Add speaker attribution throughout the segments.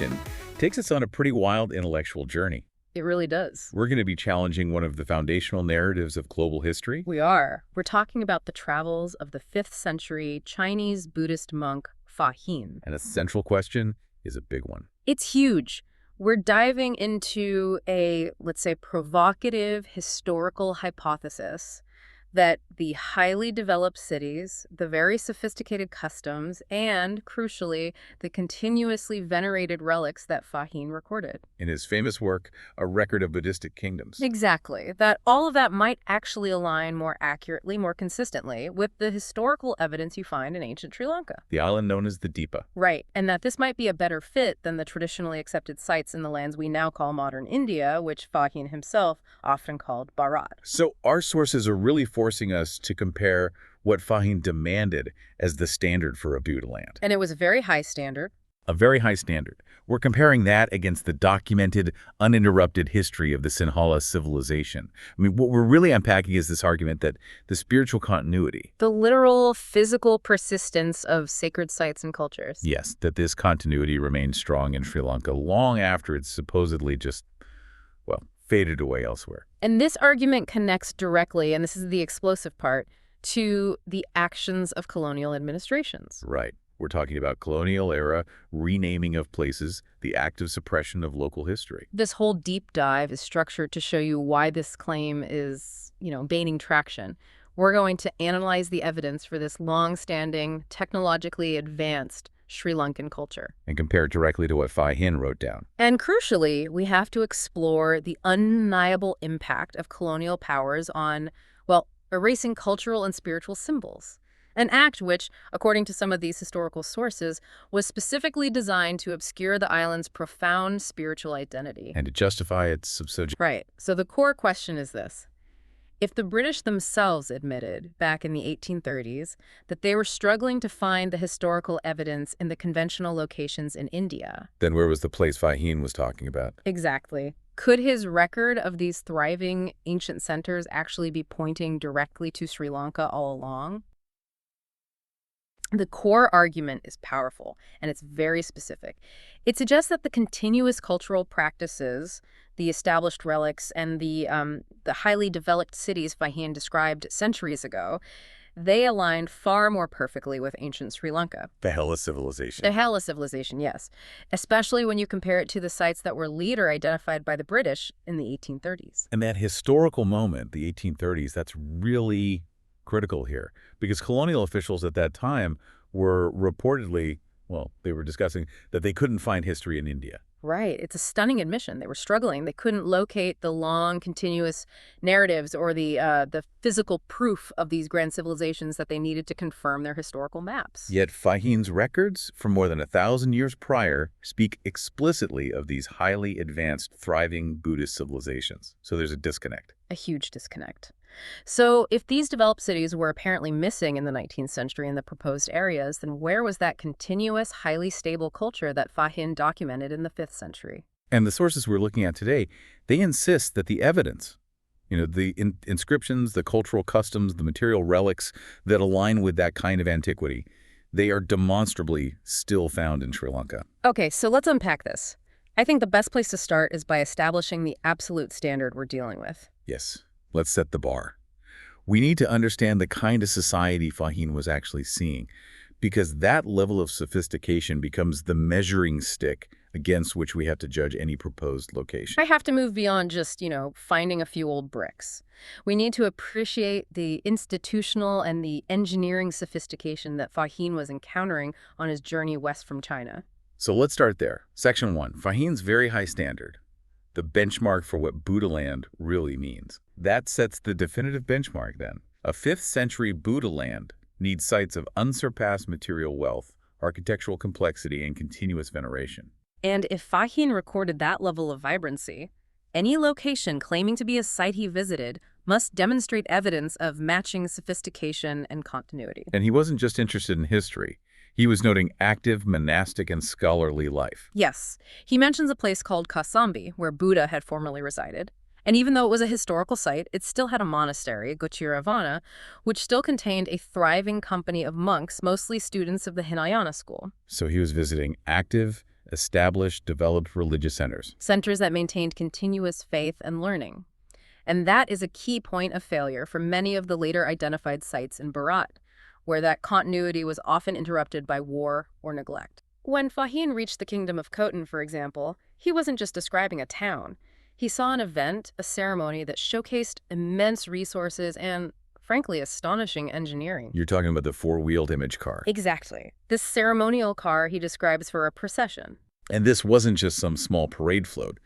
Speaker 1: civilization takes us on a pretty wild intellectual journey.
Speaker 2: It really does.
Speaker 1: We're going to be challenging one of the foundational narratives of global history.
Speaker 2: We are. We're talking about the travels of the 5th century Chinese Buddhist monk Fa-Hien.
Speaker 1: And a central question is a big one.
Speaker 2: It's huge. We're diving into a, let's say, provocative historical hypothesis that the highly developed cities, the very sophisticated customs, and, crucially, the continuously venerated relics that Fa-Hien recorded.
Speaker 1: In his famous work, A Record of Buddhistic Kingdoms.
Speaker 2: Exactly. That all of that might actually align more accurately, more consistently, with the historical evidence you find in ancient Sri Lanka.
Speaker 1: The island known as the Deepa.
Speaker 2: Right, and that this might be a better fit than the traditionally accepted sites in the lands we now call modern India, which Fa-Hien himself often called Bharat.
Speaker 1: So our sources are really forcing us to compare what Fa-Hien demanded as the standard for a Buddha land.
Speaker 2: And it was a very high standard.
Speaker 1: A very high standard. We're comparing that against the documented, uninterrupted history of the Sinhala civilization. I mean, what we're really unpacking is this argument that the spiritual continuity.
Speaker 2: The literal, physical persistence of sacred sites and cultures.
Speaker 1: Yes, that this continuity remains strong in Sri Lanka long after it's supposedly just, well, faded away elsewhere.
Speaker 2: And this argument connects directly, and this is the explosive part, to the actions of colonial administrations.
Speaker 1: Right. We're talking about colonial era, renaming of places, the active suppression of local history.
Speaker 2: This whole deep dive is structured to show you why this claim is, gaining traction. We're going to analyze the evidence for this long-standing, technologically advanced Sri Lankan culture.
Speaker 1: And compare it directly to what Fa-Hien wrote down.
Speaker 2: And crucially, we have to explore the undeniable impact of colonial powers on, well, erasing cultural and spiritual symbols. An act which, according to some of these historical sources, was specifically designed to obscure the island's profound spiritual identity.
Speaker 1: And to justify its subservience.
Speaker 2: Right. So the core question is this. If the British themselves admitted, back in the 1830s, that they were struggling to find the historical evidence in the conventional locations in India.
Speaker 1: Then where was the place Fa-Hien was talking about?
Speaker 2: Exactly. Could his record of these thriving ancient centers actually be pointing directly to Sri Lanka all along? The core argument is powerful, and it's very specific. It suggests that the continuous cultural practices, the established relics, and the highly developed cities Fa-Hien described centuries ago, they aligned far more perfectly with ancient Sri Lanka.
Speaker 1: The Hela civilization.
Speaker 2: The Hela civilization, yes. Especially when you compare it to the sites that were later identified by the British in the 1830s.
Speaker 1: And that historical moment, the 1830s, that's really critical here, because colonial officials at that time were reportedly, well, they were discussing that they couldn't find history in India.
Speaker 2: Right. It's a stunning admission. They were struggling. They couldn't locate the long, continuous narratives or the physical proof of these grand civilizations that they needed to confirm their historical maps.
Speaker 1: Yet Fa-Hien's records from more than 1,000 years prior speak explicitly of these highly advanced, thriving Buddhist civilizations. So there's a disconnect.
Speaker 2: A huge disconnect. So if these developed cities were apparently missing in the 19th century in the proposed areas, then where was that continuous, highly stable culture that Fa-Hien documented in the 5th century?
Speaker 1: And the sources we're looking at today, they insist that the evidence, the inscriptions, the cultural customs, the material relics that align with that kind of antiquity, they are demonstrably still found in Sri Lanka.
Speaker 2: Okay, so let's unpack this. I think the best place to start is by establishing the absolute standard we're dealing with.
Speaker 1: Yes. Let's set the bar. We need to understand the kind of society Fa-Hien was actually seeing, because that level of sophistication becomes the measuring stick against which we have to judge any proposed location.
Speaker 2: I have to move beyond just, finding a few old bricks. We need to appreciate the institutional and the engineering sophistication that Fa-Hien was encountering on his journey west from China.
Speaker 1: So let's start there. Section 1, Fa-Hien's very high standard. The benchmark for what Buddha land really means. That sets the definitive benchmark then. A 5th century Buddha land needs sites of unsurpassed material wealth, architectural complexity, and continuous veneration.
Speaker 2: And if Fa-Hien recorded that level of vibrancy, any location claiming to be a site he visited must demonstrate evidence of matching sophistication and continuity.
Speaker 1: And he wasn't just interested in history. He was noting active monastic and scholarly life.
Speaker 2: Yes. He mentions a place called Kasambi, where Buddha had formerly resided. And even though it was a historical site, it still had a monastery, Gochiravana, which still contained a thriving company of monks, mostly students of the Hinayana school.
Speaker 1: So he was visiting active, established, developed religious centers.
Speaker 2: Centers that maintained continuous faith and learning. And that is a key point of failure for many of the later identified sites in Bharat, where that continuity was often interrupted by war or neglect. When Fa-Hien reached the kingdom of Khotan, for example, he wasn't just describing a town. He saw an event, a ceremony that showcased immense resources and, frankly, astonishing engineering.
Speaker 1: You're talking about the four-wheeled image car.
Speaker 2: Exactly. This ceremonial car he describes for a procession.
Speaker 1: And this wasn't just some small parade float.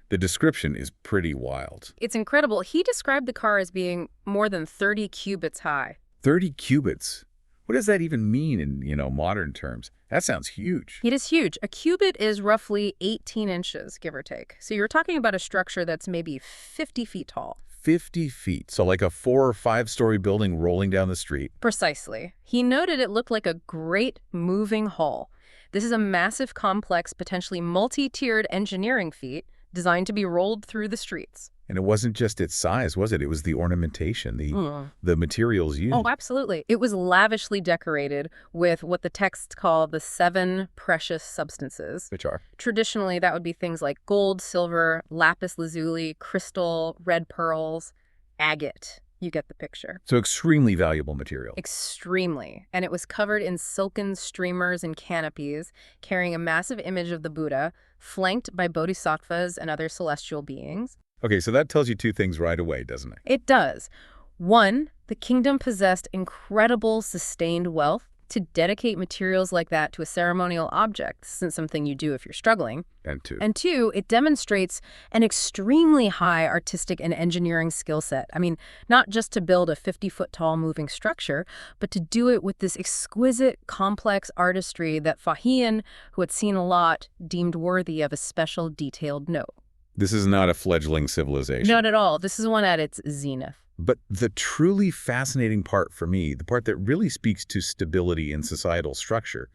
Speaker 1: The description is pretty wild.
Speaker 2: It's incredible. He described the car as being more than 30 cubits high.
Speaker 1: 30 cubits? What does that even mean in, modern terms? That sounds huge.
Speaker 2: It is huge. A cubit is roughly 18 inches, give or take. So you're talking about a structure that's maybe 50 feet tall.
Speaker 1: 50 feet, so like a 4- or 5-story building rolling down the street.
Speaker 2: Precisely. He noted it looked like a great moving hall. This is a massive, complex, potentially multi-tiered engineering feat designed to be rolled through the streets.
Speaker 1: And it wasn't just its size, was it? It was the ornamentation, the materials used.
Speaker 2: Oh, absolutely. It was lavishly decorated with what the texts call the 7 precious substances.
Speaker 1: Which are?
Speaker 2: Traditionally, that would be things like gold, silver, lapis lazuli, crystal, red pearls, agate. You get the picture.
Speaker 1: So extremely valuable material.
Speaker 2: Extremely. And it was covered in silken streamers and canopies, carrying a massive image of the Buddha, flanked by bodhisattvas and other celestial beings.
Speaker 1: Okay, so that tells you two things right away, doesn't it?
Speaker 2: It does. One, the kingdom possessed incredible sustained wealth. To dedicate materials like that to a ceremonial object isn't something you do if you're struggling.
Speaker 1: And
Speaker 2: two, it demonstrates an extremely high artistic and engineering skill set. I mean, not just to build a 50-foot-tall moving structure, but to do it with this exquisite, complex artistry that Fa-Hien, who had seen a lot, deemed worthy of a special detailed note.
Speaker 1: This is not a fledgling civilization.
Speaker 2: Not at all. This is one at its zenith.
Speaker 1: But the truly fascinating part for me, the part that really speaks to stability in societal structure,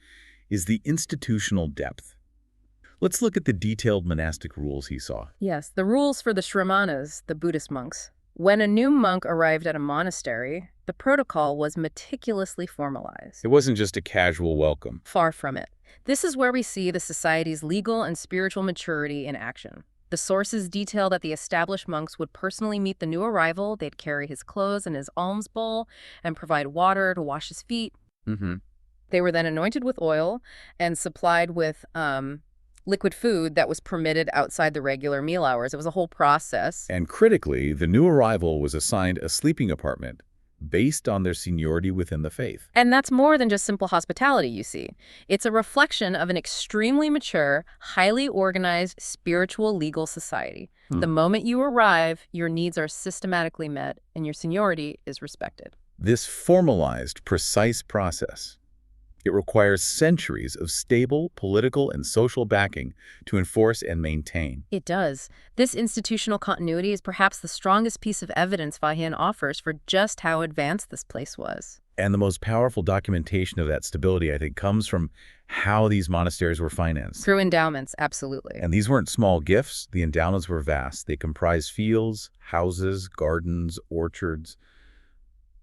Speaker 1: is the institutional depth. Let's look at the detailed monastic rules he saw.
Speaker 2: Yes, the rules for the Shramanas, the Buddhist monks. When a new monk arrived at a monastery, the protocol was meticulously formalized.
Speaker 1: It wasn't just a casual welcome.
Speaker 2: Far from it. This is where we see the society's legal and spiritual maturity in action. The sources detail that the established monks would personally meet the new arrival, they'd carry his clothes and his alms bowl, and provide water to wash his feet. They were then anointed with oil and supplied with liquid food that was permitted outside the regular meal hours. It was a whole process.
Speaker 1: And critically, the new arrival was assigned a sleeping apartment based on their seniority within the faith.
Speaker 2: And that's more than just simple hospitality, you see. It's a reflection of an extremely mature, highly organized, spiritual legal society. The moment you arrive, your needs are systematically met and your seniority is respected.
Speaker 1: This formalized, precise process, it requires centuries of stable political and social backing to enforce and maintain.
Speaker 2: It does. This institutional continuity is perhaps the strongest piece of evidence Fa-Hien offers for just how advanced this place was.
Speaker 1: And the most powerful documentation of that stability, I think, comes from how these monasteries were financed.
Speaker 2: Through endowments, absolutely.
Speaker 1: And these weren't small gifts. The endowments were vast. They comprised fields, houses, gardens, orchards,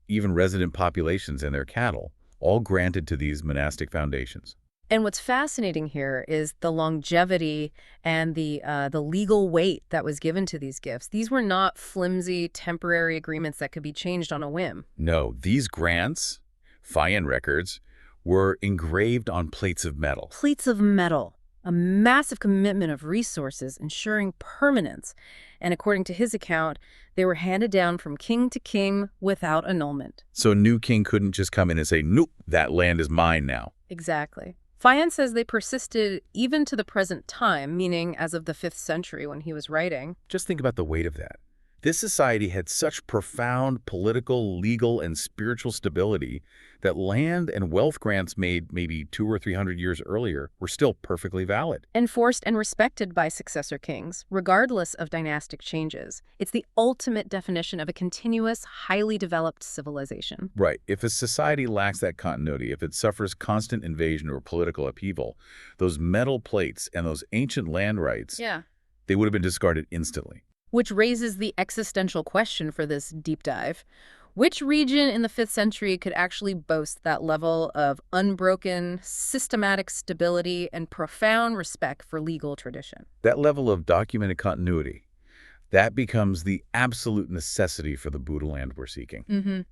Speaker 1: even resident populations and their cattle, all granted to these monastic foundations.
Speaker 2: And what's fascinating here is the longevity and the legal weight that was given to these gifts. These were not flimsy, temporary agreements that could be changed on a whim.
Speaker 1: No, these grants, Fa-Hien records, were engraved on plates of metal.
Speaker 2: Plates of metal, a massive commitment of resources ensuring permanence. And according to his account, they were handed down from king to king without annulment.
Speaker 1: So a new king couldn't just come in and say, nope, that land is mine now.
Speaker 2: Exactly. Fa-Hien says they persisted even to the present time, meaning as of the 5th century when he was writing.
Speaker 1: Just think about the weight of that. This society had such profound political, legal, and spiritual stability that land and wealth grants made maybe 200 or 300 years earlier were still perfectly valid.
Speaker 2: Enforced and respected by successor kings, regardless of dynastic changes. It's the ultimate definition of a continuous, highly developed civilization.
Speaker 1: Right. If a society lacks that continuity, if it suffers constant invasion or political upheaval, those metal plates and those ancient land rights, they would have been discarded instantly.
Speaker 2: Which raises the existential question for this deep dive. Which region in the 5th century could actually boast that level of unbroken, systematic stability and profound respect for legal tradition?
Speaker 1: That level of documented continuity, that becomes the absolute necessity for the Buddha land we're seeking.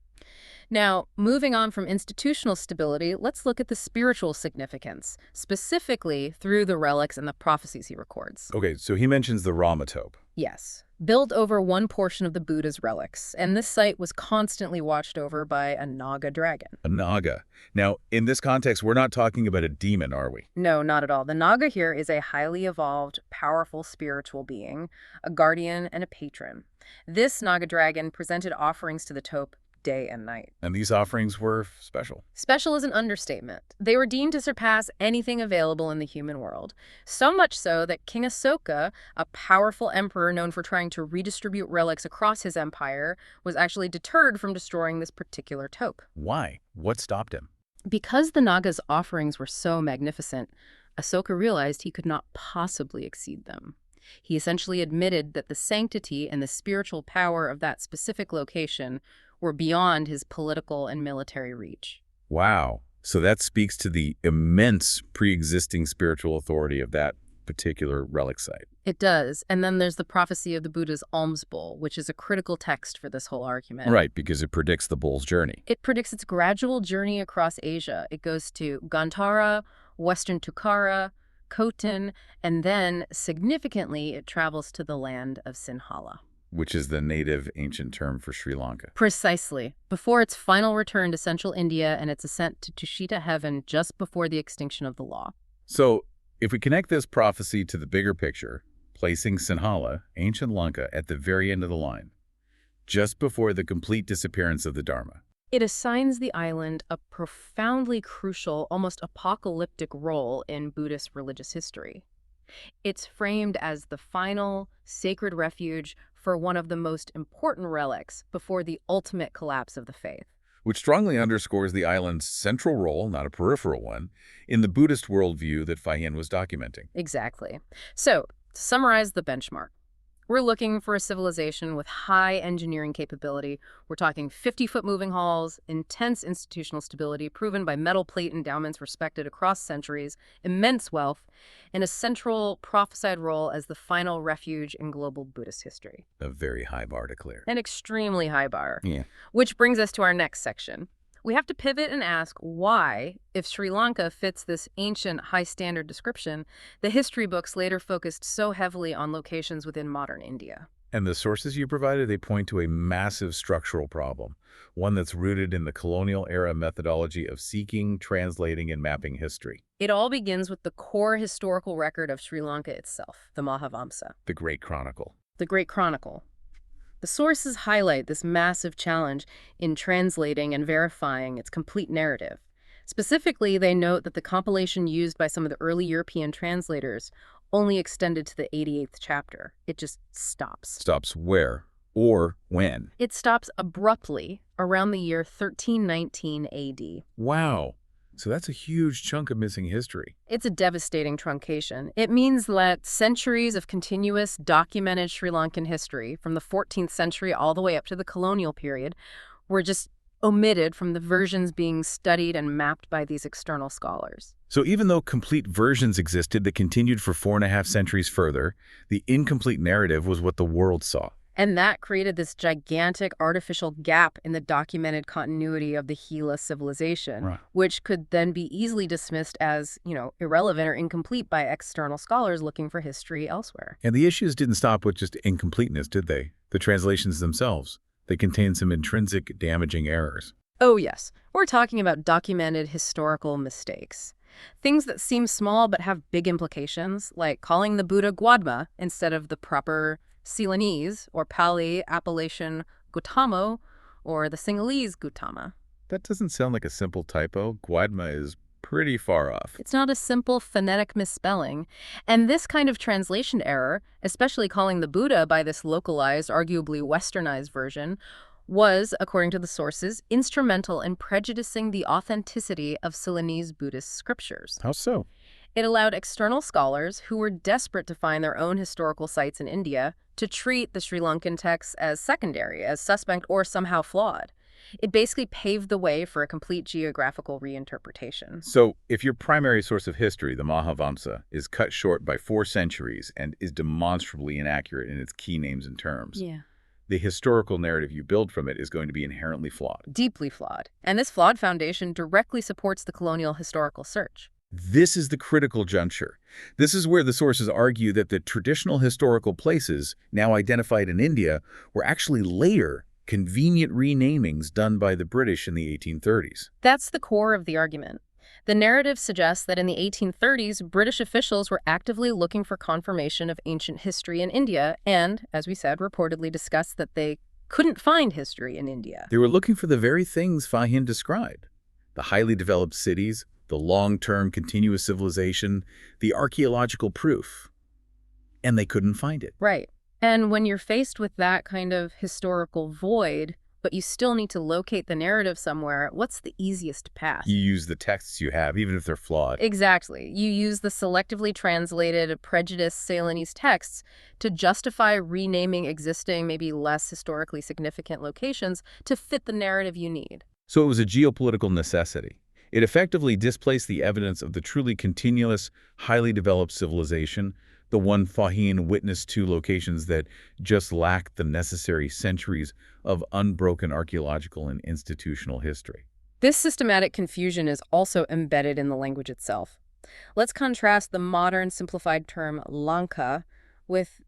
Speaker 2: Now, moving on from institutional stability, let's look at the spiritual significance, specifically through the relics and the prophecies he records.
Speaker 1: Okay, so he mentions the Ramatope.
Speaker 2: Yes, built over one portion of the Buddha's relics, and this site was constantly watched over by a Naga dragon.
Speaker 1: A Naga. Now, in this context, we're not talking about a demon, are we?
Speaker 2: No, not at all. The Naga here is a highly evolved, powerful spiritual being, a guardian and a patron. This Naga dragon presented offerings to the tope day and night.
Speaker 1: And these offerings were special.
Speaker 2: Special is an understatement. They were deemed to surpass anything available in the human world. So much so that King Asoka, a powerful emperor known for trying to redistribute relics across his empire, was actually deterred from destroying this particular tope.
Speaker 1: Why? What stopped him?
Speaker 2: Because the Naga's offerings were so magnificent, Asoka realized he could not possibly exceed them. He essentially admitted that the sanctity and the spiritual power of that specific location were beyond his political and military reach.
Speaker 1: Wow. So that speaks to the immense pre-existing spiritual authority of that particular relic site.
Speaker 2: It does. And then there's the prophecy of the Buddha's alms bowl, which is a critical text for this whole argument.
Speaker 1: Right, because it predicts the bull's journey.
Speaker 2: It predicts its gradual journey across Asia. It goes to Gandhara, Western Tukhara, Khotan, and then, significantly, it travels to the land of Sinhala.
Speaker 1: Which is the native ancient term for Sri Lanka.
Speaker 2: Precisely. Before its final return to central India and its ascent to Tushita heaven just before the extinction of the law.
Speaker 1: So, if we connect this prophecy to the bigger picture, placing Sinhala, ancient Lanka, at the very end of the line, just before the complete disappearance of the Dharma.
Speaker 2: It assigns the island a profoundly crucial, almost apocalyptic role in Buddhist religious history. It's framed as the final, sacred refuge for one of the most important relics before the ultimate collapse of the faith.
Speaker 1: Which strongly underscores the island's central role, not a peripheral one, in the Buddhist worldview that Fa-Hien was documenting.
Speaker 2: Exactly. So, to summarize the benchmark, we're looking for a civilization with high engineering capability. We're talking 50-foot moving halls, intense institutional stability proven by metal plate endowments respected across centuries, immense wealth, and a central prophesied role as the final refuge in global Buddhist history.
Speaker 1: A very high bar to clear.
Speaker 2: An extremely high bar.
Speaker 1: Yeah.
Speaker 2: Which brings us to our next section. We have to pivot and ask why, if Sri Lanka fits this ancient high-standard description, the history books later focused so heavily on locations within modern India.
Speaker 1: And the sources you provided, they point to a massive structural problem, one that's rooted in the colonial era methodology of seeking, translating, and mapping history.
Speaker 2: It all begins with the core historical record of Sri Lanka itself, the Mahawanshya.
Speaker 1: The Great Chronicle.
Speaker 2: The Great Chronicle. The sources highlight this massive challenge in translating and verifying its complete narrative. Specifically, they note that the compilation used by some of the early European translators only extended to the 88th chapter. It just stops.
Speaker 1: Stops where or when?
Speaker 2: It stops abruptly around the year 1319 AD.
Speaker 1: Wow. So that's a huge chunk of missing history.
Speaker 2: It's a devastating truncation. It means that centuries of continuous, documented Sri Lankan history, from the 14th century all the way up to the colonial period, were just omitted from the versions being studied and mapped by these external scholars.
Speaker 1: So even though complete versions existed that continued for 4.5 centuries further, the incomplete narrative was what the world saw.
Speaker 2: And that created this gigantic artificial gap in the documented continuity of the Hela civilization,
Speaker 1: Right.
Speaker 2: which could then be easily dismissed as, irrelevant or incomplete by external scholars looking for history elsewhere.
Speaker 1: And the issues didn't stop with just incompleteness, did they? The translations themselves, they contained some intrinsic damaging errors.
Speaker 2: Oh, yes. We're talking about documented historical mistakes. Things that seem small but have big implications, like calling the Buddha Gwadma instead of the proper Ceylonese or Pali appellation Gautama or the Sinhalese Gautama.
Speaker 1: That doesn't sound like a simple typo. Gwadma is pretty far off.
Speaker 2: It's not a simple phonetic misspelling. And this kind of translation error, especially calling the Buddha by this localized, arguably westernized version, was, according to the sources, instrumental in prejudicing the authenticity of Ceylonese Buddhist scriptures.
Speaker 1: How so?
Speaker 2: It allowed external scholars who were desperate to find their own historical sites in India to treat the Sri Lankan texts as secondary, as suspect, or somehow flawed. It basically paved the way for a complete geographical reinterpretation.
Speaker 1: So, if your primary source of history, the Mahawanshya, is cut short by 4 centuries and is demonstrably inaccurate in its key names and terms,
Speaker 2: Yeah.
Speaker 1: the historical narrative you build from it is going to be inherently flawed.
Speaker 2: Deeply flawed. And this flawed foundation directly supports the colonial historical search.
Speaker 1: This is the critical juncture. This is where the sources argue that the traditional historical places, now identified in India, were actually later convenient renamings done by the British in the 1830s.
Speaker 2: That's the core of the argument. The narrative suggests that in the 1830s, British officials were actively looking for confirmation of ancient history in India and, as we said, reportedly discussed that they couldn't find history in India.
Speaker 1: They were looking for the very things Fa-Hien described: the highly developed cities, the long-term continuous civilization, the archaeological proof. And they couldn't find it.
Speaker 2: Right. And when you're faced with that kind of historical void, but you still need to locate the narrative somewhere, what's the easiest path?
Speaker 1: You use the texts you have, even if they're flawed.
Speaker 2: Exactly. You use the selectively translated, prejudiced Ceylonese texts to justify renaming existing, maybe less historically significant locations to fit the narrative you need.
Speaker 1: So it was a geopolitical necessity. It effectively displaced the evidence of the truly continuous, highly developed civilization, the one Fa-Hien witnessed to locations that just lacked the necessary centuries of unbroken archaeological and institutional history.
Speaker 2: This systematic confusion is also embedded in the language itself. Let's contrast the modern simplified term Lanka with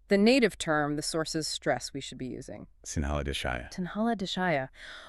Speaker 2: the native term the sources stress we should be using.
Speaker 1: Seehela Deshaya.
Speaker 2: Seehela Deshaya.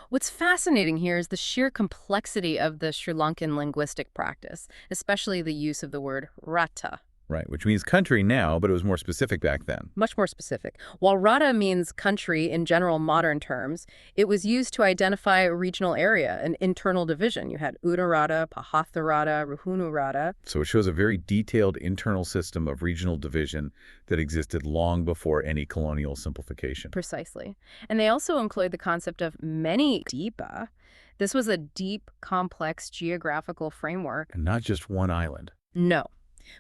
Speaker 2: What's fascinating here is the sheer complexity of the Sri Lankan linguistic practice, especially the use of the word rata.
Speaker 1: Right, which means country now, but it was more specific back then.
Speaker 2: Much more specific. While rata means country in general modern terms, it was used to identify a regional area, an internal division. You had Uttarata, Pahatharata, Ruhunurata.
Speaker 1: So it shows a very detailed internal system of regional division that existed long before any colonial simplification.
Speaker 2: Precisely. And they also employed the concept of many deepa. This was a deep, complex geographical framework.
Speaker 1: And not just one island.
Speaker 2: No.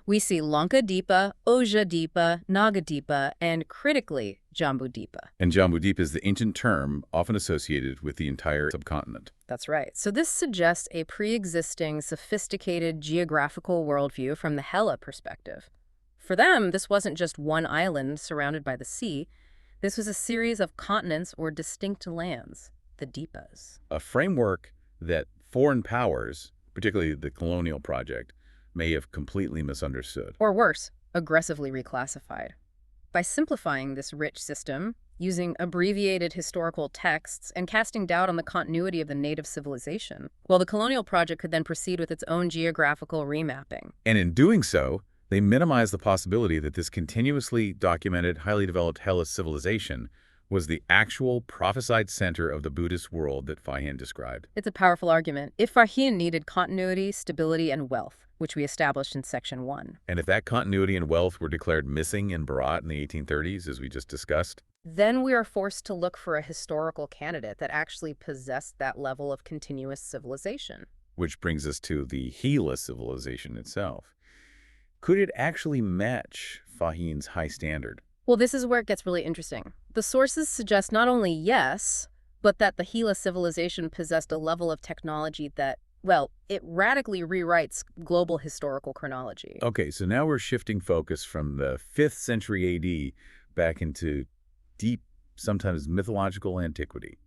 Speaker 2: We see Lanka-Deepa, Oja-Deepa, Naga-Deepa, and critically, Jambu-Deepa.
Speaker 1: And Jambu-Deepa is the ancient term often associated with the entire subcontinent.
Speaker 2: That's right. So this suggests a pre-existing, sophisticated geographical worldview from the Hela perspective. For them, this wasn't just one island surrounded by the sea. This was a series of continents or distinct lands, the Deepas.
Speaker 1: A framework that foreign powers, particularly the colonial project, may have completely misunderstood.
Speaker 2: Or worse, aggressively reclassified. By simplifying this rich system, using abbreviated historical texts, and casting doubt on the continuity of the native civilization, well, the colonial project could then proceed with its own geographical remapping.
Speaker 1: And in doing so, they minimize the possibility that this continuously documented, highly developed Hela civilization was the actual prophesied center of the Buddhist world that Fa-Hien described.
Speaker 2: It's a powerful argument. If Fa-Hien needed continuity, stability, and wealth, which we established in Section 1.
Speaker 1: And if that continuity and wealth were declared missing in Bharat in the 1830s, as we just discussed,
Speaker 2: then we are forced to look for a historical candidate that actually possessed that level of continuous civilization.
Speaker 1: Which brings us to the Hela civilization itself. Could it actually match Fa-Hien's high standard?
Speaker 2: Well, this is where it gets really interesting. The sources suggest not only yes, but that the Hela civilization possessed a level of technology that, well, it radically rewrites global historical chronology.
Speaker 1: Okay, so now we're shifting focus from the 5th century AD back into deep, sometimes mythological antiquity,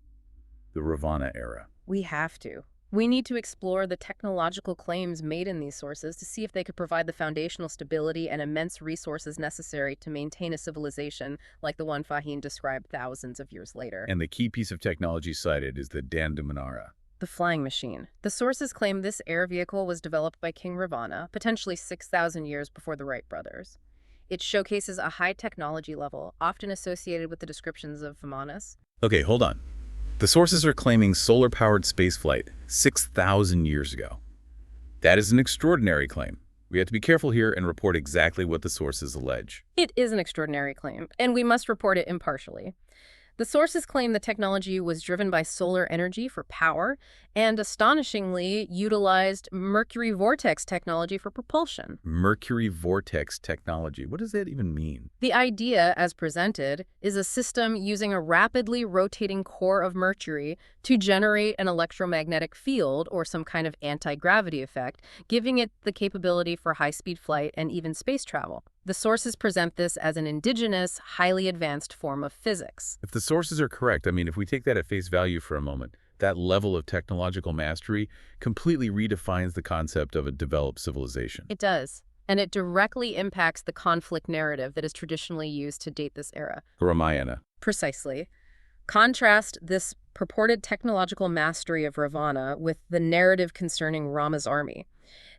Speaker 1: the Ravana era.
Speaker 2: We have to. We need to explore the technological claims made in these sources to see if they could provide the foundational stability and immense resources necessary to maintain a civilization like the one Fa-Hien described thousands of years later.
Speaker 1: And the key piece of technology cited is the Dandamanara.
Speaker 2: The flying machine. The sources claim this air vehicle was developed by King Ravana, potentially 6,000 years before the Wright brothers. It showcases a high technology level, often associated with the descriptions of Vimanas.
Speaker 1: Okay, hold on. The sources are claiming solar-powered spaceflight 6,000 years ago. That is an extraordinary claim. We have to be careful here and report exactly what the sources allege.
Speaker 2: It is an extraordinary claim, and we must report it impartially. The sources claim the technology was driven by solar energy for power and, astonishingly, utilized mercury vortex technology for propulsion.
Speaker 1: Mercury vortex technology. What does that even mean?
Speaker 2: The idea, as presented, is a system using a rapidly rotating core of mercury to generate an electromagnetic field or some kind of anti-gravity effect, giving it the capability for high-speed flight and even space travel. The sources present this as an indigenous, highly advanced form of physics.
Speaker 1: If the sources are correct, I mean, if we take that at face value for a moment, that level of technological mastery completely redefines the concept of a developed civilization.
Speaker 2: It does. And it directly impacts the conflict narrative that is traditionally used to date this era.
Speaker 1: Ramayana.
Speaker 2: Precisely. Contrast this purported technological mastery of Ravana with the narrative concerning Rama's army.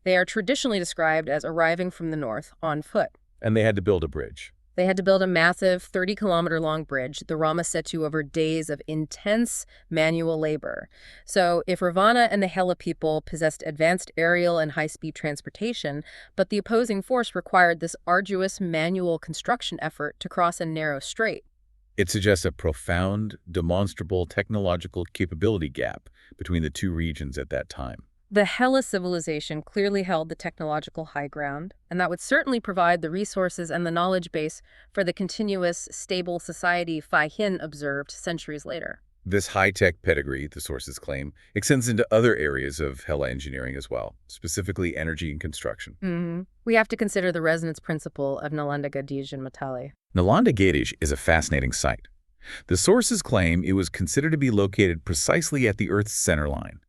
Speaker 2: They are traditionally described as arriving from the north on foot.
Speaker 1: And they had to build a bridge.
Speaker 2: They had to build a massive 30-kilometer-long bridge the Rama set to over days of intense manual labor. So if Ravana and the Hela people possessed advanced aerial and high-speed transportation, but the opposing force required this arduous manual construction effort to cross a narrow strait.
Speaker 1: It suggests a profound, demonstrable technological capability gap between the two regions at that time.
Speaker 2: The Hela civilization clearly held the technological high ground, and that would certainly provide the resources and the knowledge base for the continuous, stable society Fa-Hien observed centuries later.
Speaker 1: This high-tech pedigree, the sources claim, extends into other areas of Hela engineering as well, specifically energy and construction.
Speaker 2: We have to consider the resonance principle of Nalanda Gadij and Matali.
Speaker 1: Nalanda Gadij is a fascinating site. The sources claim it was considered to be located precisely at the Earth's center line,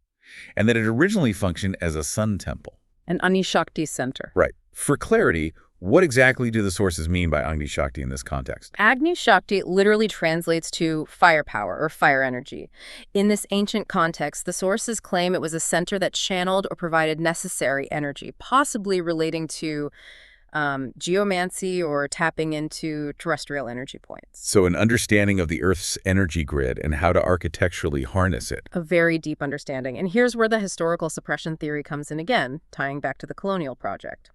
Speaker 1: and that it originally functioned as a sun temple.
Speaker 2: An Agni Shakti center.
Speaker 1: Right. For clarity, what exactly do the sources mean by Agni Shakti in this context?
Speaker 2: Agni Shakti literally translates to firepower or fire energy. In this ancient context, the sources claim it was a center that channeled or provided necessary energy, possibly relating to geomancy or tapping into terrestrial energy points.
Speaker 1: So an understanding of the Earth's energy grid and how to architecturally harness it.
Speaker 2: A very deep understanding. And here's where the historical suppression theory comes in again, tying back to the colonial project.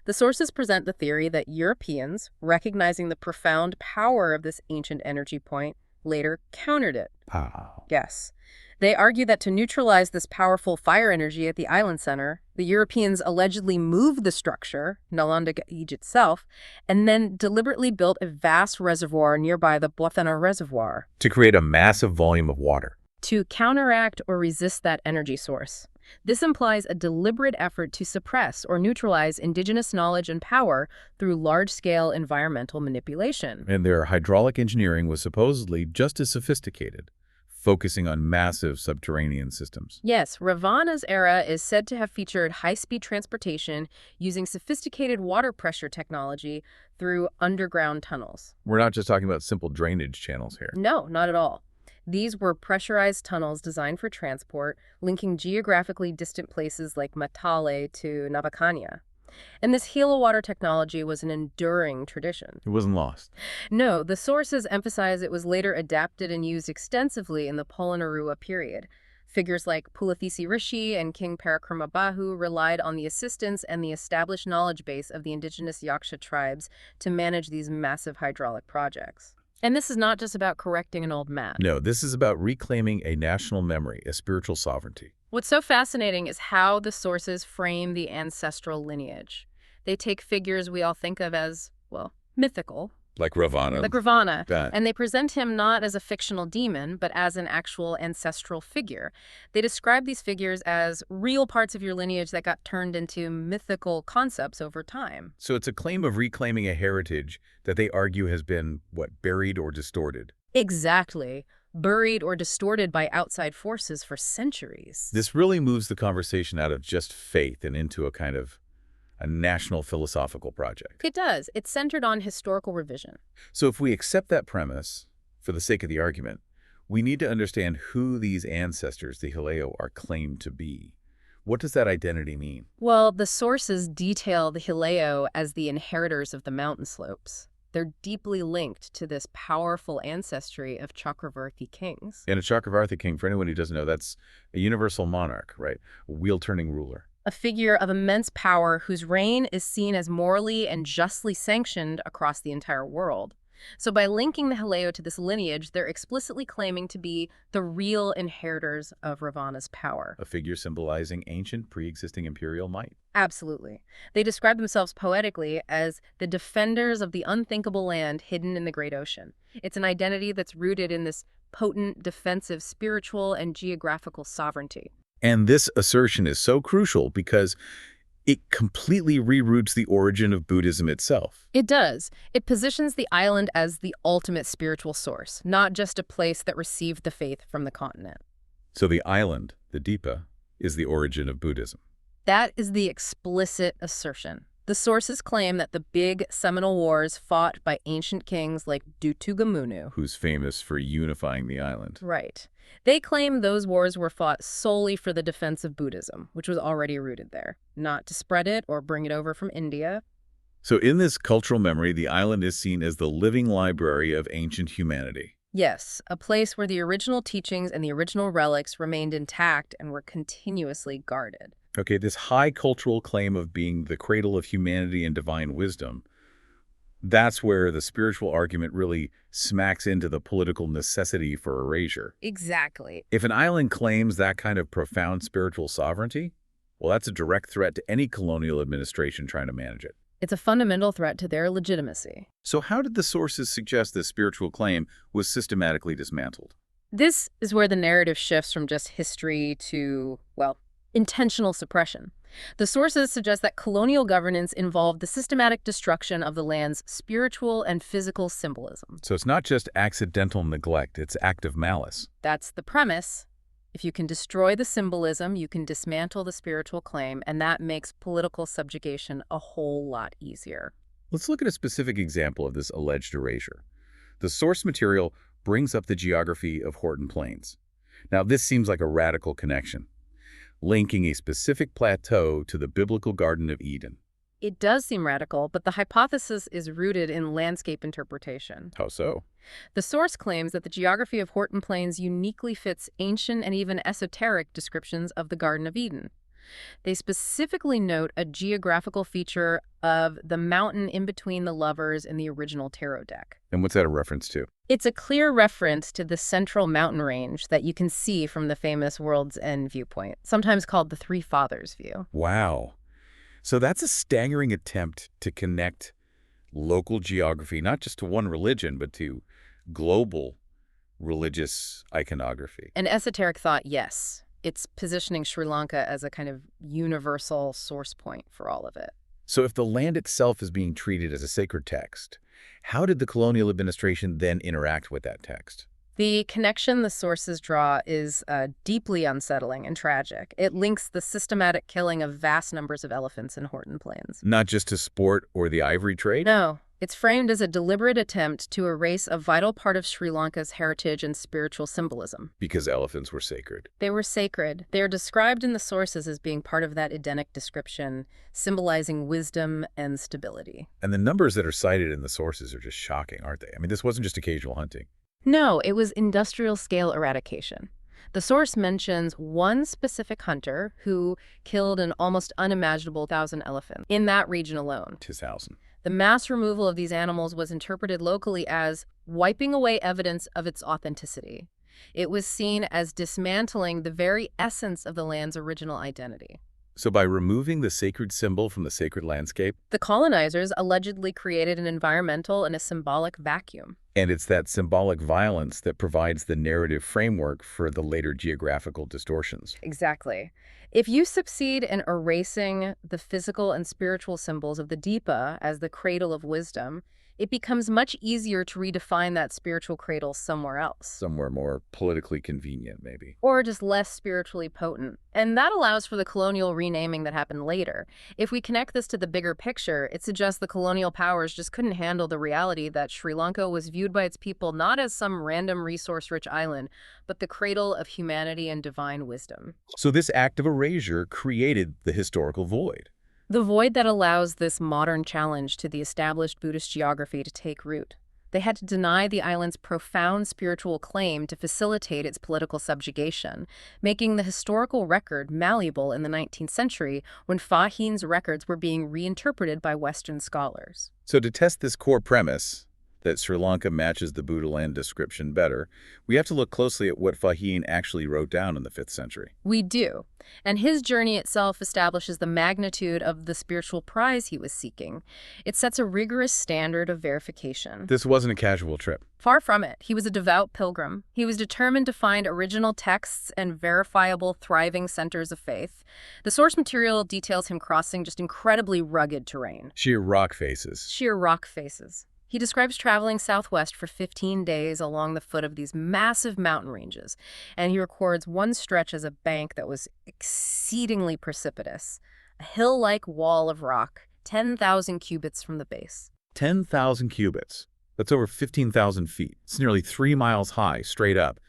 Speaker 2: The sources present the theory that Europeans, recognizing the profound power of this ancient energy point, later countered it.
Speaker 1: Wow.
Speaker 2: Yes. They argue that to neutralize this powerful fire energy at the island center, the Europeans allegedly moved the structure, Nalanda Gadij itself, and then deliberately built a vast reservoir nearby the Bharat Reservoir.
Speaker 1: To create a massive volume of water.
Speaker 2: To counteract or resist that energy source. This implies a deliberate effort to suppress or neutralize indigenous knowledge and power through large-scale environmental manipulation.
Speaker 1: And their hydraulic engineering was supposedly just as sophisticated, focusing on massive subterranean systems.
Speaker 2: Yes, Ravana's era is said to have featured high-speed transportation using sophisticated water pressure technology through underground tunnels.
Speaker 1: We're not just talking about simple drainage channels here.
Speaker 2: No, not at all. These were pressurized tunnels designed for transport, linking geographically distant places like Matale to Navakanya. And this Hela water technology was an enduring tradition.
Speaker 1: It wasn't lost.
Speaker 2: No, the sources emphasize it was later adapted and used extensively in the Polonnaruwa period. Figures like Pulathisi Rishi and King Parakramabahu relied on the assistance and the established knowledge base of the indigenous Yaksha tribes to manage these massive hydraulic projects. And this is not just about correcting an old map.
Speaker 1: No, this is about reclaiming a national memory, a spiritual sovereignty.
Speaker 2: What's so fascinating is how the sources frame the ancestral lineage. They take figures we all think of as, well, mythical.
Speaker 1: Like Ravana.
Speaker 2: Like Ravana.
Speaker 1: That.
Speaker 2: And they present him not as a fictional demon, but as an actual ancestral figure. They describe these figures as real parts of your lineage that got turned into mythical concepts over time.
Speaker 1: So it's a claim of reclaiming a heritage that they argue has been, buried or distorted.
Speaker 2: Exactly. Buried or distorted by outside forces for centuries.
Speaker 1: This really moves the conversation out of just faith and into a kind of a national philosophical project.
Speaker 2: It does. It's centered on historical revision.
Speaker 1: So if we accept that premise, for the sake of the argument, we need to understand who these ancestors, the Hileo, are claimed to be. What does that identity mean?
Speaker 2: Well, the sources detail the Hileo as the inheritors of the mountain slopes. They're deeply linked to this powerful ancestry of Chakravarti kings.
Speaker 1: And a Chakravarti king, for anyone who doesn't know, that's a universal monarch, right? A wheel-turning ruler.
Speaker 2: A figure of immense power whose reign is seen as morally and justly sanctioned across the entire world. So by linking the Haleo to this lineage, they're explicitly claiming to be the real inheritors of Ravana's power.
Speaker 1: A figure symbolizing ancient, pre-existing imperial might.
Speaker 2: Absolutely. They describe themselves poetically as the defenders of the unthinkable land hidden in the great ocean. It's an identity that's rooted in this potent, defensive, spiritual, and geographical sovereignty.
Speaker 1: And this assertion is so crucial because it completely reroutes the origin of Buddhism itself.
Speaker 2: It does. It positions the island as the ultimate spiritual source, not just a place that received the faith from the continent.
Speaker 1: So the island, the Dipa, is the origin of Buddhism.
Speaker 2: That is the explicit assertion. The sources claim that the big seminal wars fought by ancient kings like Dutugamunu,
Speaker 1: who's famous for unifying the island.
Speaker 2: right. They claim those wars were fought solely for the defense of Buddhism, which was already rooted there, not to spread it or bring it over from India.
Speaker 1: So in this cultural memory, the island is seen as the living library of ancient humanity.
Speaker 2: Yes, a place where the original teachings and the original relics remained intact and were continuously guarded.
Speaker 1: Okay, this high cultural claim of being the cradle of humanity and divine wisdom, that's where the spiritual argument really smacks into the political necessity for erasure.
Speaker 2: Exactly.
Speaker 1: If an island claims that kind of profound spiritual sovereignty, well, that's a direct threat to any colonial administration trying to manage it.
Speaker 2: It's a fundamental threat to their legitimacy.
Speaker 1: So how did the sources suggest this spiritual claim was systematically dismantled?
Speaker 2: This is where the narrative shifts from just history to, well, intentional suppression. The sources suggest that colonial governance involved the systematic destruction of the land's spiritual and physical symbolism.
Speaker 1: So it's not just accidental neglect, it's active malice.
Speaker 2: That's the premise. If you can destroy the symbolism, you can dismantle the spiritual claim, and that makes political subjugation a whole lot easier.
Speaker 1: Let's look at a specific example of this alleged erasure. The source material brings up the geography of Horton Plains. Now, this seems like a radical connection, linking a specific plateau to the biblical Garden of Eden.
Speaker 2: It does seem radical, but the hypothesis is rooted in landscape interpretation.
Speaker 1: How so?
Speaker 2: The source claims that the geography of Horton Plains uniquely fits ancient and even esoteric descriptions of the Garden of Eden. They specifically note a geographical feature of the mountain in between the lovers in the original tarot deck.
Speaker 1: And what's that a reference to?
Speaker 2: It's a clear reference to the central mountain range that you can see from the famous World's End viewpoint, sometimes called the Three Fathers view.
Speaker 1: Wow. So that's a staggering attempt to connect local geography, not just to one religion, but to global religious iconography.
Speaker 2: An esoteric thought, yes. It's positioning Sri Lanka as a kind of universal source point for all of it.
Speaker 1: So if the land itself is being treated as a sacred text, how did the colonial administration then interact with that text?
Speaker 2: The connection the sources draw is deeply unsettling and tragic. It links the systematic killing of vast numbers of elephants in Horton Plains.
Speaker 1: Not just to sport or the ivory trade?
Speaker 2: No. It's framed as a deliberate attempt to erase a vital part of Sri Lanka's heritage and spiritual symbolism.
Speaker 1: Because elephants were sacred.
Speaker 2: They were sacred. They are described in the sources as being part of that Edenic description, symbolizing wisdom and stability.
Speaker 1: And the numbers that are cited in the sources are just shocking, aren't they? I mean, this wasn't just occasional hunting.
Speaker 2: No, it was industrial-scale eradication. The source mentions one specific hunter who killed an almost unimaginable 1,000 elephants in that region alone.
Speaker 1: 2,000.
Speaker 2: The mass removal of these animals was interpreted locally as wiping away evidence of its authenticity. It was seen as dismantling the very essence of the land's original identity.
Speaker 1: So by removing the sacred symbol from the sacred landscape,
Speaker 2: the colonizers allegedly created an environmental and a symbolic vacuum.
Speaker 1: And it's that symbolic violence that provides the narrative framework for the later geographical distortions.
Speaker 2: Exactly. If you succeed in erasing the physical and spiritual symbols of the Dipa as the cradle of wisdom, it becomes much easier to redefine that spiritual cradle somewhere else.
Speaker 1: Somewhere more politically convenient, maybe.
Speaker 2: Or just less spiritually potent. And that allows for the colonial renaming that happened later. If we connect this to the bigger picture, it suggests the colonial powers just couldn't handle the reality that Sri Lanka was viewed by its people not as some random resource-rich island, but the cradle of humanity and divine wisdom.
Speaker 1: So this act of erasure created the historical void.
Speaker 2: The void that allows this modern challenge to the established Buddhist geography to take root. They had to deny the island's profound spiritual claim to facilitate its political subjugation, making the historical record malleable in the 19th century when Fa-Hien's records were being reinterpreted by Western scholars.
Speaker 1: So to test this core premise, that Sri Lanka matches the Buddha land description better, we have to look closely at what Fa-Hien actually wrote down in the 5th century.
Speaker 2: We do. And his journey itself establishes the magnitude of the spiritual prize he was seeking. It sets a rigorous standard of verification.
Speaker 1: This wasn't a casual trip.
Speaker 2: Far from it. He was a devout pilgrim. He was determined to find original texts and verifiable, thriving centers of faith. The source material details him crossing just incredibly rugged terrain.
Speaker 1: Sheer rock faces.
Speaker 2: Sheer rock faces. He describes traveling southwest for 15 days along the foot of these massive mountain ranges, and he records one stretch as a bank that was exceedingly precipitous, a hill-like wall of rock, 10,000 cubits from the base.
Speaker 1: 10,000 cubits. That's over 15,000 feet. It's nearly 3 miles high, straight up.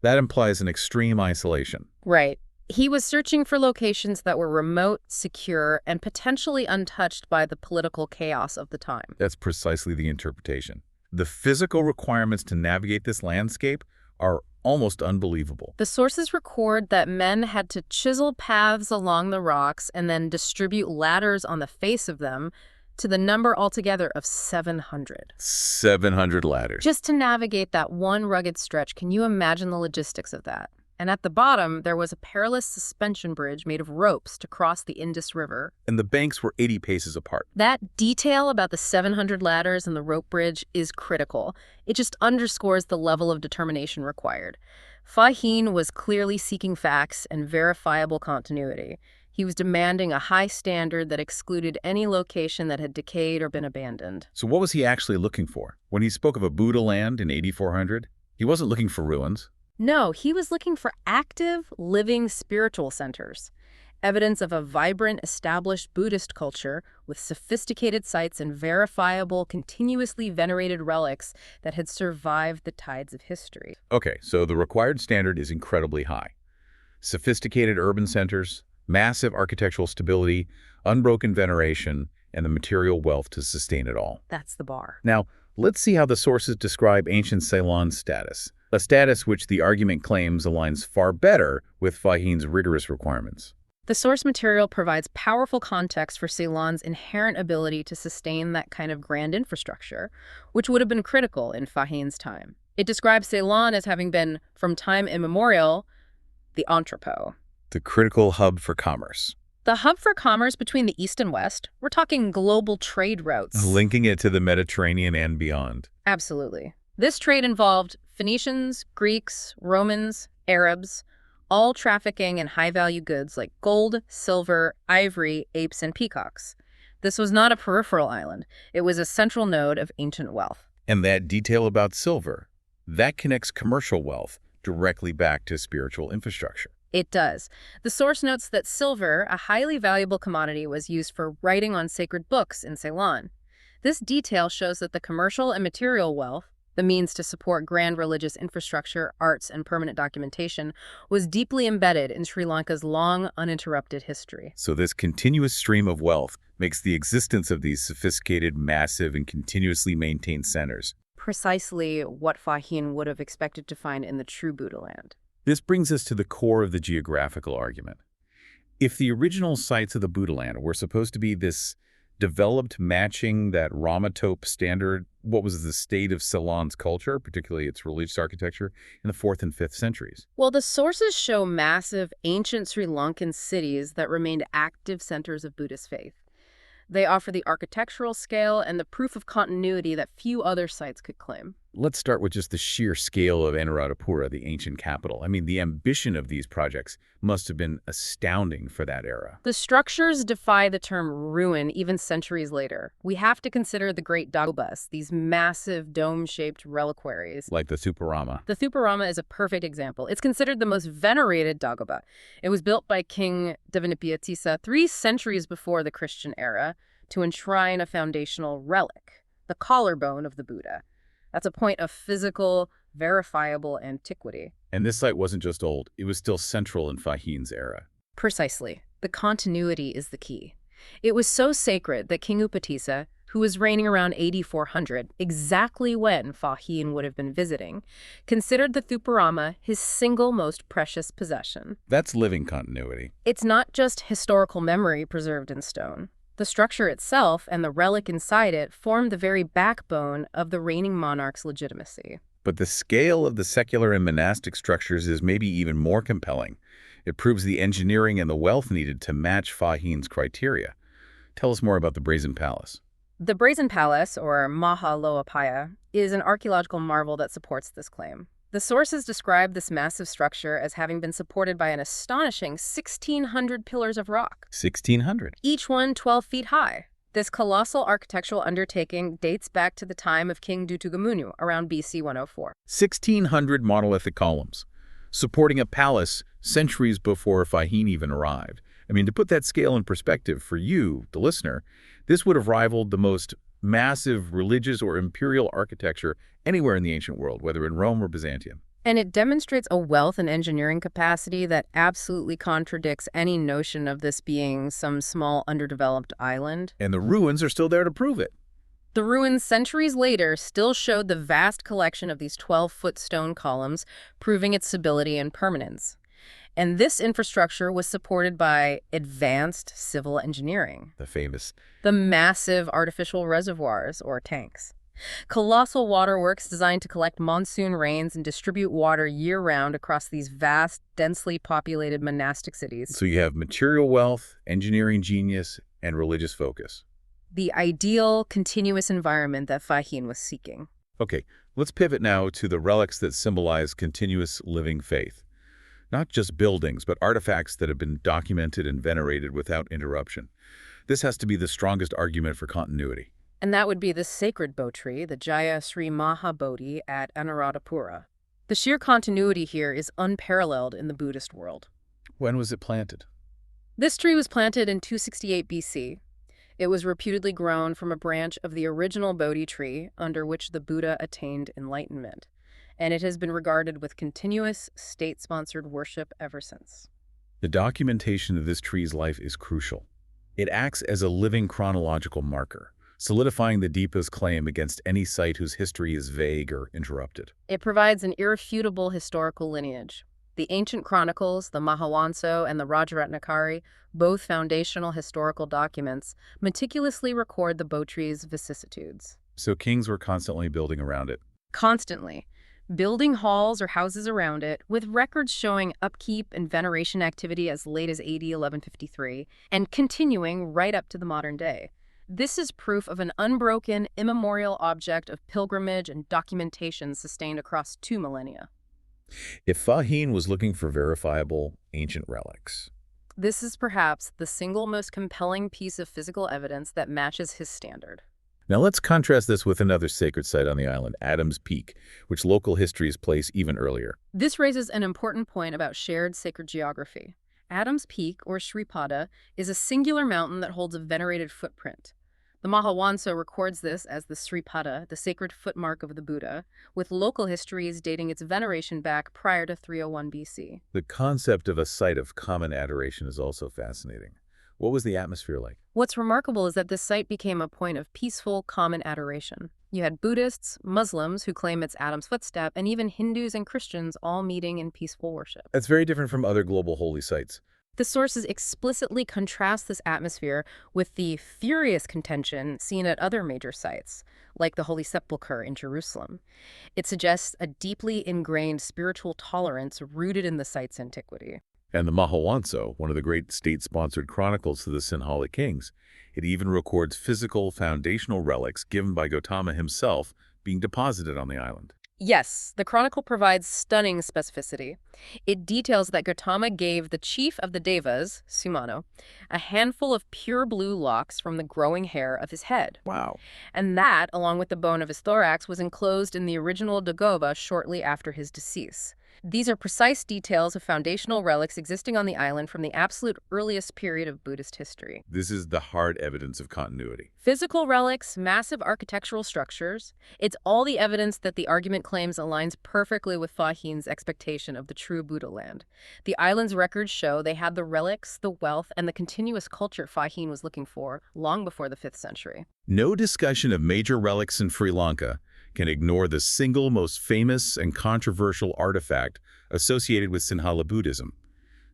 Speaker 1: That implies an extreme isolation.
Speaker 2: Right. He was searching for locations that were remote, secure, and potentially untouched by the political chaos of the time.
Speaker 1: That's precisely the interpretation. The physical requirements to navigate this landscape are almost unbelievable.
Speaker 2: The sources record that men had to chisel paths along the rocks and then distribute ladders on the face of them to the number altogether of 700.
Speaker 1: 700 ladders.
Speaker 2: Just to navigate that one rugged stretch, can you imagine the logistics of that? And at the bottom, there was a perilous suspension bridge made of ropes to cross the Indus River.
Speaker 1: And the banks were 80 paces apart.
Speaker 2: That detail about the 700 ladders and the rope bridge is critical. It just underscores the level of determination required. Fa-Hien was clearly seeking facts and verifiable continuity. He was demanding a high standard that excluded any location that had decayed or been abandoned.
Speaker 1: So what was he actually looking for? When he spoke of a Buddha land in 8400, he wasn't looking for ruins.
Speaker 2: No, he was looking for active, living spiritual centers. Evidence of a vibrant, established Buddhist culture with sophisticated sites and verifiable, continuously venerated relics that had survived the tides of history.
Speaker 1: Okay, so the required standard is incredibly high. Sophisticated urban centers, massive architectural stability, unbroken veneration, and the material wealth to sustain it all.
Speaker 2: That's the bar.
Speaker 1: Now, let's see how the sources describe ancient Ceylon's status. A status which the argument claims aligns far better with Fa-Hien's rigorous requirements.
Speaker 2: The source material provides powerful context for Ceylon's inherent ability to sustain that kind of grand infrastructure, which would have been critical in Fa-Hien's time. It describes Ceylon as having been, from time immemorial, the entrepot.
Speaker 1: The critical hub for commerce.
Speaker 2: The hub for commerce between the East and West. We're talking global trade routes.
Speaker 1: Linking it to the Mediterranean and beyond.
Speaker 2: Absolutely. This trade involved Phoenicians, Greeks, Romans, Arabs, all trafficking in high-value goods like gold, silver, ivory, apes, and peacocks. This was not a peripheral island. It was a central node of ancient wealth.
Speaker 1: And that detail about silver, that connects commercial wealth directly back to spiritual infrastructure.
Speaker 2: It does. The source notes that silver, a highly valuable commodity, was used for writing on sacred books in Ceylon. This detail shows that the commercial and material wealth, the means to support grand religious infrastructure, arts, and permanent documentation, was deeply embedded in Sri Lanka's long, uninterrupted history.
Speaker 1: So this continuous stream of wealth makes the existence of these sophisticated, massive, and continuously maintained centers
Speaker 2: precisely what Fa-Hien would have expected to find in the true Buddha land.
Speaker 1: This brings us to the core of the geographical argument. If the original sites of the Buddha land were supposed to be this developed matching that Ramatope standard, what was the state of Ceylon's culture, particularly its religious architecture, in the 4th and 5th centuries?
Speaker 2: Well, the sources show massive ancient Sri Lankan cities that remained active centers of Buddhist faith. They offer the architectural scale and the proof of continuity that few other sites could claim.
Speaker 1: Let's start with just the sheer scale of Anuradhapura, the ancient capital. I mean, the ambition of these projects must have been astounding for that era.
Speaker 2: The structures defy the term ruin even centuries later. We have to consider the great dagobas, these massive dome-shaped reliquaries.
Speaker 1: Like the Thuparama.
Speaker 2: The Thuparama is a perfect example. It's considered the most venerated dagoba. It was built by King Madhyadeśa 3 centuries before the Christian era to enshrine a foundational relic, the collarbone of the Buddha. That's a point of physical, verifiable antiquity.
Speaker 1: And this site wasn't just old, it was still central in Fa-Hien's era.
Speaker 2: Precisely. The continuity is the key. It was so sacred that King Upatissa, who was reigning around 8400, exactly when Fa-Hien would have been visiting, considered the Thuparama his single most precious possession.
Speaker 1: That's living continuity.
Speaker 2: It's not just historical memory preserved in stone. The structure itself and the relic inside it form the very backbone of the reigning monarch's legitimacy.
Speaker 1: But the scale of the secular and monastic structures is maybe even more compelling. It proves the engineering and the wealth needed to match Fa-Hien's criteria. Tell us more about the Brazen Palace.
Speaker 2: The Brazen Palace, or Mahawanshya, is an archaeological marvel that supports this claim. The sources describe this massive structure as having been supported by an astonishing 1,600 pillars of rock.
Speaker 1: 1,600?
Speaker 2: Each one 12 feet high. This colossal architectural undertaking dates back to the time of King Dutugamunu, around BC 104.
Speaker 1: 1,600 monolithic columns, supporting a palace centuries before Fa-Hien even arrived. I mean, to put that scale in perspective for you, the listener, this would have rivaled the most massive religious or imperial architecture anywhere in the ancient world, whether in Rome or Byzantium.
Speaker 2: And it demonstrates a wealth and engineering capacity that absolutely contradicts any notion of this being some small underdeveloped island.
Speaker 1: And the ruins are still there to prove it.
Speaker 2: The ruins centuries later still showed the vast collection of these 12-foot stone columns, proving its stability and permanence. And this infrastructure was supported by advanced civil engineering.
Speaker 1: The
Speaker 2: massive artificial reservoirs, or tanks. Colossal waterworks designed to collect monsoon rains and distribute water year-round across these vast, densely populated monastic cities.
Speaker 1: So you have material wealth, engineering genius, and religious focus.
Speaker 2: The ideal, continuous environment that Fa-Hien was seeking.
Speaker 1: Okay, let's pivot now to the relics that symbolize continuous living faith. Not just buildings, but artifacts that have been documented and venerated without interruption. This has to be the strongest argument for continuity.
Speaker 2: And that would be the sacred Bodhi tree, the Jaya Sri Maha Bodhi at Anuradhapura. The sheer continuity here is unparalleled in the Buddhist world.
Speaker 1: When was it planted?
Speaker 2: This tree was planted in 268 BC. It was reputedly grown from a branch of the original Bodhi tree under which the Buddha attained enlightenment, and it has been regarded with continuous state-sponsored worship ever since.
Speaker 1: The documentation of this tree's life is crucial. It acts as a living chronological marker, solidifying the Deepa's claim against any site whose history is vague or interrupted.
Speaker 2: It provides an irrefutable historical lineage. The ancient chronicles, the Mahawanshya and the Rajaratnakari, both foundational historical documents, meticulously record the Bodhi tree's vicissitudes.
Speaker 1: So kings were constantly building around it.
Speaker 2: Constantly. Building halls or houses around it, with records showing upkeep and veneration activity as late as AD 1153, and continuing right up to the modern day. This is proof of an unbroken, immemorial object of pilgrimage and documentation sustained across 2 millennia.
Speaker 1: If Fa-Hien was looking for verifiable ancient relics,
Speaker 2: this is perhaps the single most compelling piece of physical evidence that matches his standard.
Speaker 1: Now let's contrast this with another sacred site on the island, Adam's Peak, which local histories place even earlier.
Speaker 2: This raises an important point about shared sacred geography. Adam's Peak, or Shripada, is a singular mountain that holds a venerated footprint. The Mahawanshya records this as the Shripada, the sacred footmark of the Buddha, with local histories dating its veneration back prior to 301 BC.
Speaker 1: The concept of a site of common adoration is also fascinating. What was the atmosphere like?
Speaker 2: What's remarkable is that this site became a point of peaceful, common adoration. You had Buddhists, Muslims who claim it's Adam's footstep, and even Hindus and Christians all meeting in peaceful worship.
Speaker 1: That's very different from other global holy sites.
Speaker 2: The sources explicitly contrast this atmosphere with the furious contention seen at other major sites, like the Holy Sepulchre in Jerusalem. It suggests a deeply ingrained spiritual tolerance rooted in the site's antiquity.
Speaker 1: And the Mahawanshya, one of the great state-sponsored chronicles to the Sinhala kings, it even records physical foundational relics given by Gautama himself being deposited on the island.
Speaker 2: Yes, the chronicle provides stunning specificity. It details that Gautama gave the chief of the Devas, Sumano, a handful of pure blue locks from the growing hair of his head.
Speaker 1: Wow.
Speaker 2: And that, along with the bone of his thorax, was enclosed in the original dagoba shortly after his decease. These are precise details of foundational relics existing on the island from the absolute earliest period of Buddhist history.
Speaker 1: This is the hard evidence of continuity.
Speaker 2: Physical relics, massive architectural structures. It's all the evidence that the argument claims aligns perfectly with Fa-Hien's expectation of the true Buddha land. The island's records show they had the relics, the wealth, and the continuous culture Fa-Hien was looking for long before the 5th century.
Speaker 1: No discussion of major relics in Sri Lanka can ignore the single most famous and controversial artifact associated with Sinhala Buddhism,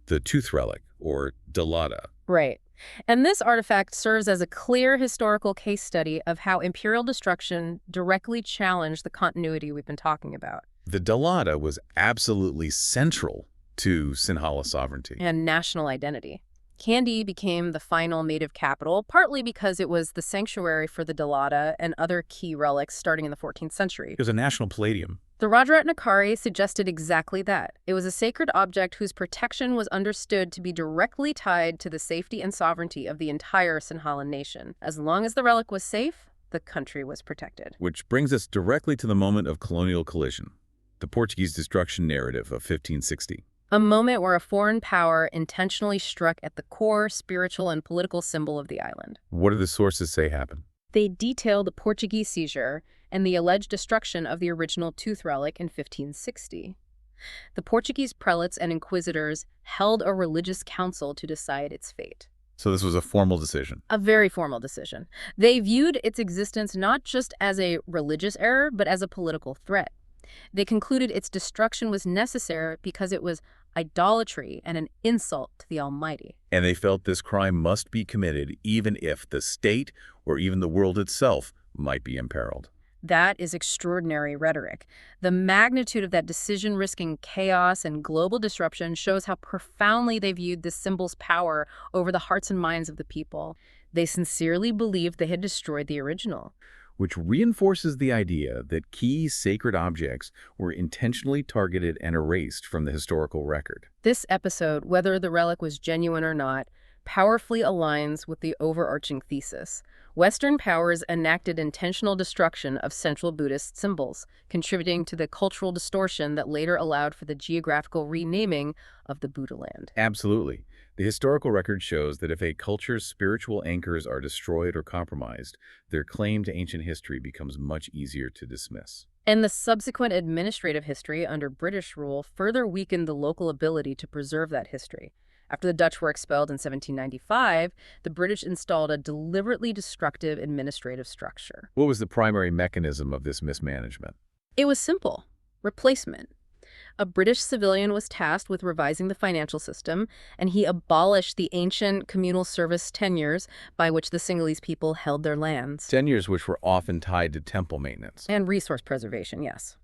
Speaker 1: the tooth relic, or Dalada.
Speaker 2: Right. And this artifact serves as a clear historical case study of how imperial destruction directly challenged the continuity we've been talking about.
Speaker 1: The Dalada was absolutely central to Sinhala sovereignty.
Speaker 2: And national identity. Kandy became the final native capital, partly because it was the sanctuary for the Dalada and other key relics starting in the 14th century.
Speaker 1: It was a national palladium.
Speaker 2: The Rajaratnakari suggested exactly that. It was a sacred object whose protection was understood to be directly tied to the safety and sovereignty of the entire Sinhala nation. As long as the relic was safe, the country was protected.
Speaker 1: Which brings us directly to the moment of colonial collision, the Portuguese destruction narrative of 1560.
Speaker 2: A moment where a foreign power intentionally struck at the core spiritual and political symbol of the island.
Speaker 1: What do the sources say happened?
Speaker 2: They detail the Portuguese seizure and the alleged destruction of the original tooth relic in 1560. The Portuguese prelates and inquisitors held a religious council to decide its fate.
Speaker 1: So this was a formal decision.
Speaker 2: A very formal decision. They viewed its existence not just as a religious error, but as a political threat. They concluded its destruction was necessary because it was idolatry and an insult to the Almighty.
Speaker 1: And they felt this crime must be committed even if the state or even the world itself might be imperiled.
Speaker 2: That is extraordinary rhetoric. The magnitude of that decision risking chaos and global disruption shows how profoundly they viewed this symbol's power over the hearts and minds of the people. They sincerely believed they had destroyed the original.
Speaker 1: Which reinforces the idea that key sacred objects were intentionally targeted and erased from the historical record.
Speaker 2: This episode, whether the relic was genuine or not, powerfully aligns with the overarching thesis. Western powers enacted intentional destruction of central Buddhist symbols, contributing to the cultural distortion that later allowed for the geographical renaming of the Buddha land.
Speaker 1: Absolutely. The historical record shows that if a culture's spiritual anchors are destroyed or compromised, their claim to ancient history becomes much easier to dismiss.
Speaker 2: And the subsequent administrative history under British rule further weakened the local ability to preserve that history. After the Dutch were expelled in 1795, the British installed a deliberately destructive administrative structure.
Speaker 1: What was the primary mechanism of this mismanagement?
Speaker 2: It was simple: replacement. A British civilian was tasked with revising the financial system, and he abolished the ancient communal service tenures by which the Sinhalese people held their lands.
Speaker 1: Tenures which were often tied to temple maintenance.
Speaker 2: And resource preservation, yes.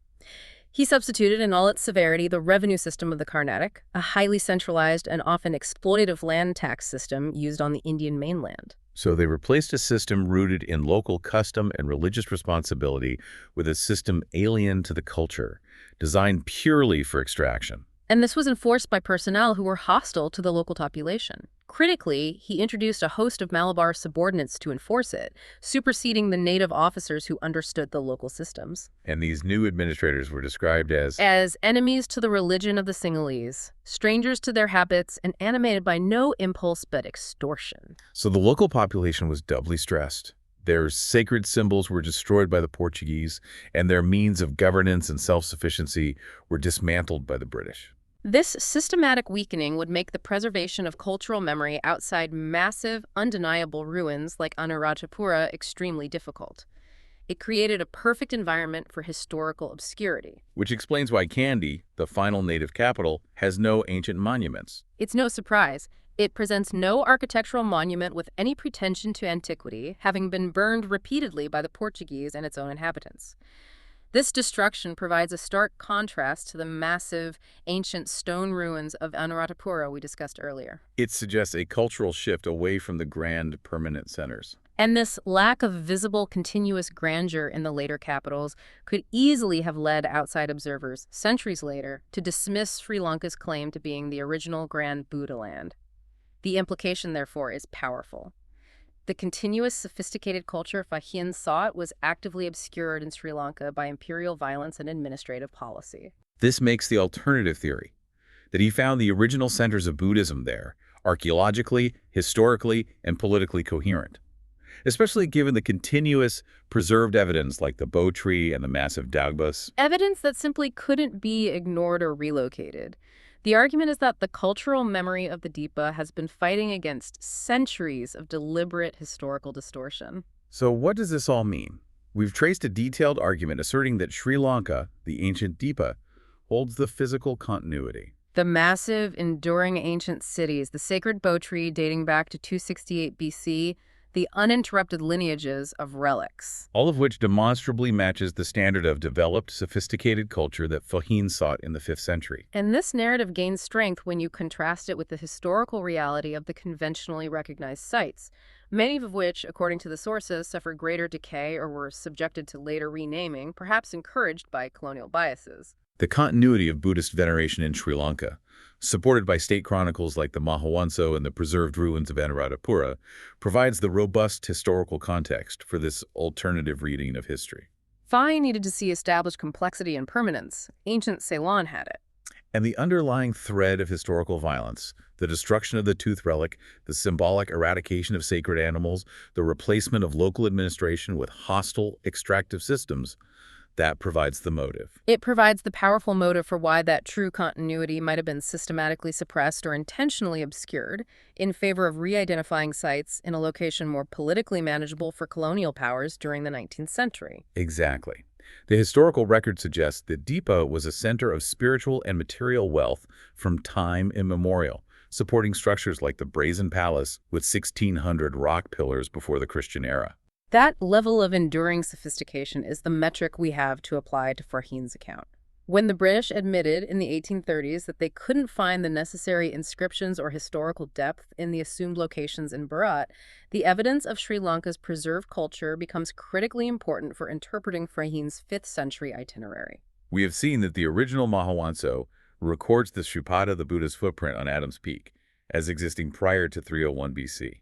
Speaker 2: He substituted in all its severity the revenue system of the Carnatic, a highly centralized and often exploitative land tax system used on the Indian mainland.
Speaker 1: So they replaced a system rooted in local custom and religious responsibility with a system alien to the culture, designed purely for extraction.
Speaker 2: And this was enforced by personnel who were hostile to the local population. Critically, he introduced a host of Malabar subordinates to enforce it, superseding the native officers who understood the local systems.
Speaker 1: And these new administrators were described as
Speaker 2: enemies to the religion of the Sinhalese, strangers to their habits, and animated by no impulse but extortion.
Speaker 1: So the local population was doubly stressed. Their sacred symbols were destroyed by the Portuguese, and their means of governance and self-sufficiency were dismantled by the British.
Speaker 2: This systematic weakening would make the preservation of cultural memory outside massive, undeniable ruins like Anuradhapura extremely difficult. It created a perfect environment for historical obscurity.
Speaker 1: Which explains why Kandy, the final native capital, has no ancient monuments.
Speaker 2: It's no surprise. It presents no architectural monument with any pretension to antiquity, having been burned repeatedly by the Portuguese and its own inhabitants. This destruction provides a stark contrast to the massive, ancient stone ruins of Anuradhapura we discussed earlier.
Speaker 1: It suggests a cultural shift away from the grand, permanent centers.
Speaker 2: And this lack of visible, continuous grandeur in the later capitals could easily have led outside observers, centuries later, to dismiss Sri Lanka's claim to being the original Grand Buddha land. The implication, therefore, is powerful. The continuous, sophisticated culture Fa-Hien sought was actively obscured in Sri Lanka by imperial violence and administrative policy.
Speaker 1: This makes the alternative theory, that he found the original centers of Buddhism there, archaeologically, historically, and politically coherent, especially given the continuous, preserved evidence like the Bo tree and the massive dagbas.
Speaker 2: Evidence that simply couldn't be ignored or relocated. The argument is that the cultural memory of the Dipa has been fighting against centuries of deliberate historical distortion.
Speaker 1: So what does this all mean? We've traced a detailed argument asserting that Sri Lanka, the ancient Dipa, holds the physical continuity.
Speaker 2: The massive, enduring ancient cities, the sacred bow tree dating back to 268 BC, the uninterrupted lineages of relics.
Speaker 1: All of which demonstrably matches the standard of developed, sophisticated culture that Fa-Hien sought in the 5th century.
Speaker 2: And this narrative gains strength when you contrast it with the historical reality of the conventionally recognized sites, many of which, according to the sources, suffered greater decay or were subjected to later renaming, perhaps encouraged by colonial biases.
Speaker 1: The continuity of Buddhist veneration in Sri Lanka, supported by state chronicles like the Mahawanshya and the preserved ruins of Anuradhapura, provides the robust historical context for this alternative reading of history.
Speaker 2: Fa-Hien needed to see established complexity and permanence. Ancient Ceylon had it.
Speaker 1: And the underlying thread of historical violence, the destruction of the tooth relic, the symbolic eradication of sacred animals, the replacement of local administration with hostile extractive systems, that provides the motive.
Speaker 2: It provides the powerful motive for why that true continuity might have been systematically suppressed or intentionally obscured in favor of re-identifying sites in a location more politically manageable for colonial powers during the 19th century.
Speaker 1: Exactly. The historical record suggests that Deepa was a center of spiritual and material wealth from time immemorial, supporting structures like the Brazen Palace with 1,600 rock pillars before the Christian era.
Speaker 2: That level of enduring sophistication is the metric we have to apply to Fa-Hien's account. When the British admitted in the 1830s that they couldn't find the necessary inscriptions or historical depth in the assumed locations in Bharat, the evidence of Sri Lanka's preserved culture becomes critically important for interpreting Fa-Hien's 5th century itinerary.
Speaker 1: We have seen that the original Mahawanshya records the Sripada, the Buddha's footprint on Adam's Peak, as existing prior to 301 BC.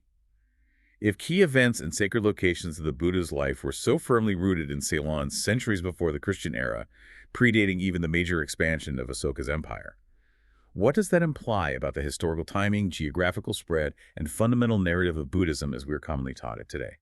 Speaker 1: If key events and sacred locations of the Buddha's life were so firmly rooted in Ceylon centuries before the Christian era, predating even the major expansion of Asoka's empire, what does that imply about the historical timing, geographical spread, and fundamental narrative of Buddhism as we're commonly taught it today?